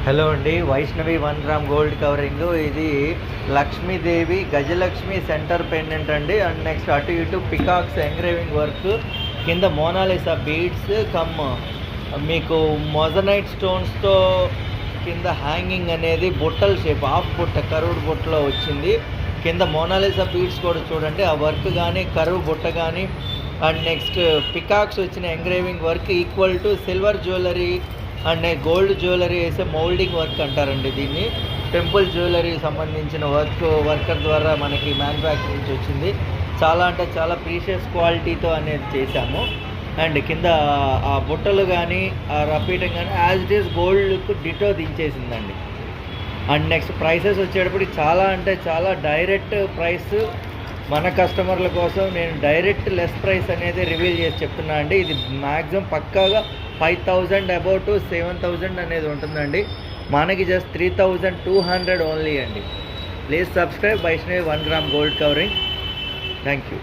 Hello అండి, Vaishnavi 1 gram gold covering. ఇది Lakshmidevi Gajalakshmi centre pendant అండి. అండ్ నెక్స్ట్ అటు ఇటు పికాక్స్ ఎంగ్రేవింగ్ వర్క్, కింద మోనాలిసా బీడ్స్ కమ్ మీకు మొజనైట్ స్టోన్స్తో కింద హ్యాంగింగ్ అనేది బుట్టల షేప్, హాఫ్ బుట్ట కరువుడ్ బుట్టలో వచ్చింది. కింద మోనాలిసా బీడ్స్ కూడా చూడండి, ఆ వర్క్ కానీ కరువు బుట్ట కానీ. అండ్ నెక్స్ట్ పికాక్స్ వచ్చిన engraving work equal to silver jewellery and gold jewellery వేసే మౌల్డింగ్ వర్క్ అంటారండి దీన్ని. టెంపుల్ జ్యువెలరీ సంబంధించిన వర్కర్ ద్వారా మనకి మ్యానుఫ్యాక్చర్ నుంచి వచ్చింది. చాలా అంటే చాలా ప్రీషియస్ క్వాలిటీతో అనేది చేశాము. అండ్ కింద ఆ బుట్టలు కానీ ఆ రపీటం కానీ యాజ్ ఇట్ ఈస్ గోల్డ్కు డిటో దించేసిందండి. అండ్ నెక్స్ట్ ప్రైసెస్ వచ్చేటప్పటికి చాలా అంటే చాలా డైరెక్ట్ ప్రైస్. మన కస్టమర్ల కోసం నేను డైరెక్ట్ లెస్ ప్రైస్ అనేది రివీల్ చేసి చెప్తున్నా అండి. ఇది మ్యాక్సిమం పక్కాగా 5,000 అబౌవ్ టు 7,000 అనేది ఉంటుందండి. మనకి జస్ట్ 3,200 ఓన్లీ అండి. Please subscribe Vaishnavi 1 gram gold covering. Thank you.